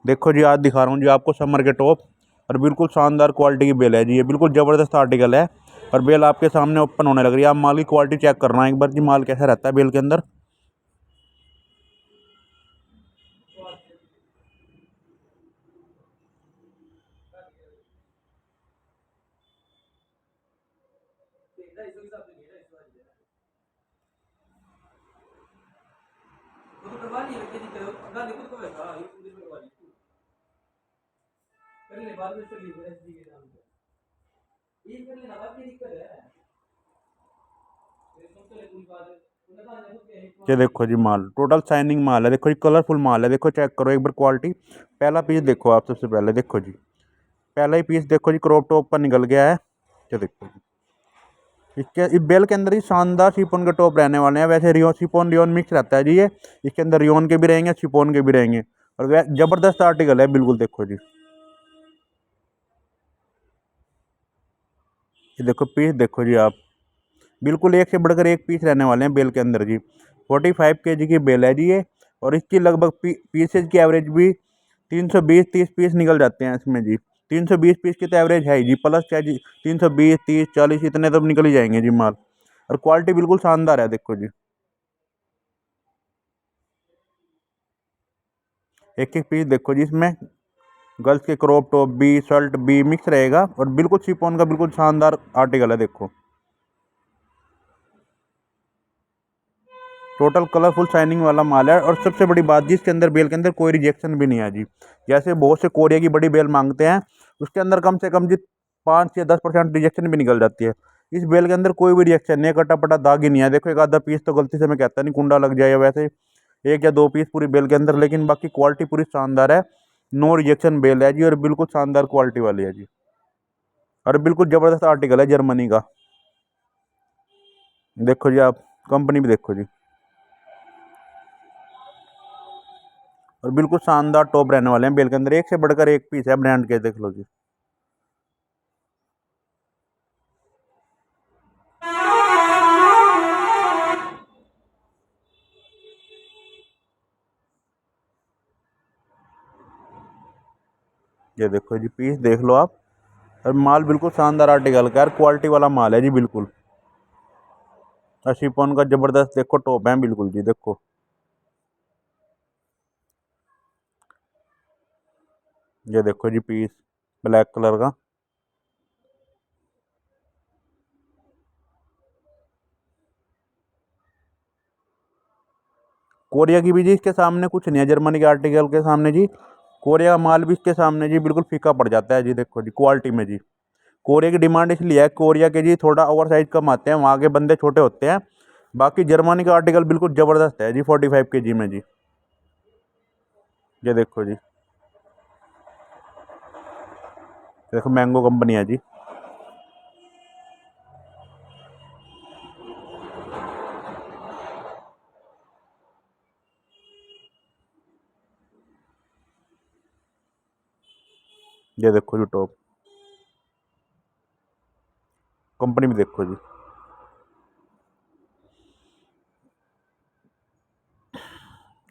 देखो जी, आज दिखा रहा हूँ जी आपको समर के टॉप, और बिल्कुल शानदार क्वालिटी की बेल है जी। ये बिल्कुल ज़बरदस्त आर्टिकल है, और बेल आपके सामने ओपन होने लग रही है। आप माल की क्वालिटी चेक करना एक बार जी, माल कैसा रहता है बेल के अंदर। ये देखो जी, माल टोटल शाइनिंग माल है। देखो जी, कलरफुल माल है। देखो चेक करो एक बार क्वालिटी। पहला पीस देखो आप, सबसे पहले देखो जी, पहला ही पीस देखो जी, क्रॉप टॉप पर निकल गया है। ये देखो जी, इसके इस बेल के अंदर ही शानदार शिफॉन के टॉप रहने वाले हैं। वैसे रियोन शिफॉन रियोन मिक्स रहता है जी ये। इसके अंदर रियोन के भी रहेंगे, शिफॉन के भी रहेंगे, और जबरदस्त आर्टिकल है बिल्कुल। देखो जी, ये देखो पीस देखो जी आप, बिल्कुल एक से बढ़कर एक पीस रहने वाले हैं बेल के अंदर जी। 45 kg की बेल है जी ये, और इसकी लगभग पीसेज की एवरेज भी 320-30 पीस निकल जाते हैं इसमें जी। 320 पीस की तो एवरेज है ही जी, प्लस क्या जी, 320, 30, 40 इतने तो निकल ही जाएंगे जी माल। और क्वालिटी बिल्कुल शानदार है। देखो जी, एक एक पीस देखो जी इसमें। गर्ल्स के क्रॉप टॉप भी, शर्ट भी मिक्स रहेगा, और बिल्कुल शिफॉन का बिल्कुल शानदार आर्टिकल है। देखो टोटल कलरफुल शाइनिंग वाला माल है, और सबसे बड़ी बात जी, इसके अंदर बेल के अंदर कोई रिजेक्शन भी नहीं है जी। जैसे बहुत से कोरिया की बड़ी बेल मांगते हैं, उसके अंदर कम से कम जी 5 या 10% रिजेक्शन भी निकल जाती है। इस बेल के अंदर कोई भी रिजेक्शन नहीं है, कटा पटा दाग ही नहीं है। देखो एक आधा पीस तो गलती से मैं कहता नहीं कुंडा लग जाए, या वैसे एक या दो पीस पूरी बेल के अंदर, लेकिन बाकी क्वालिटी पूरी शानदार है। नो रिजेक्शन बेल है जी, और बिल्कुल शानदार क्वालिटी वाली है जी, और बिल्कुल ज़बरदस्त आर्टिकल है जर्मनी का। देखो जी आप, कंपनी भी देखो जी, और बिल्कुल शानदार टॉप रहने वाले हैं बेल के अंदर। एक से बढ़कर एक पीस है ब्रांड के, देख लो जी। ये देखो जी, पीस देख लो आप, और माल बिल्कुल शानदार आर्टिकल का, यार क्वालिटी वाला माल है जी बिल्कुल। और शिफॉन का जबरदस्त देखो टॉप है बिल्कुल जी। देखो ये देखो जी पीस, ब्लैक कलर का। कोरिया की भी जी इसके सामने कुछ नहीं है, जर्मनी के आर्टिकल के सामने जी। कोरिया का माल भी इसके सामने जी बिल्कुल फीका पड़ जाता है जी। देखो जी क्वालिटी में जी, कोरिया की डिमांड इसलिए है, कोरिया के जी थोड़ा ओवर साइज कम आते हैं, वहाँ के बंदे छोटे होते हैं। बाकी जर्मनी का आर्टिकल बिल्कुल ज़बरदस्त है जी, 45 kg में जी। ये देखो जी, देखो मैंगो कंपनी है जी। ये देखो जी टॉप, कंपनी भी देखो जी,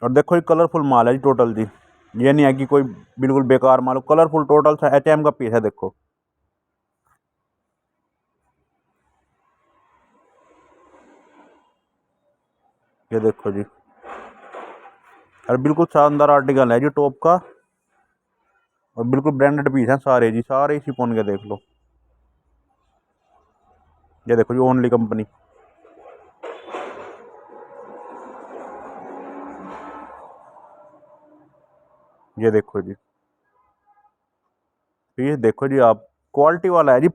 और देखो ये कलरफुल माल है जी टोटल जी। ये नहीं है कि कोई बिल्कुल बेकार माल हो, कलरफुल टोटल सा HM का पीस है। देखो ये देखो जी, और बिल्कुल शानदार आर्टिकल है जी टॉप का, और बिल्कुल ब्रांडेड पीस है सारे जी, सारे ही शिफॉन के। देख लो, ये देखो जी ओनली कंपनी। ये देखो जी, पीस देखो जी आप, क्वालिटी वाला है जी।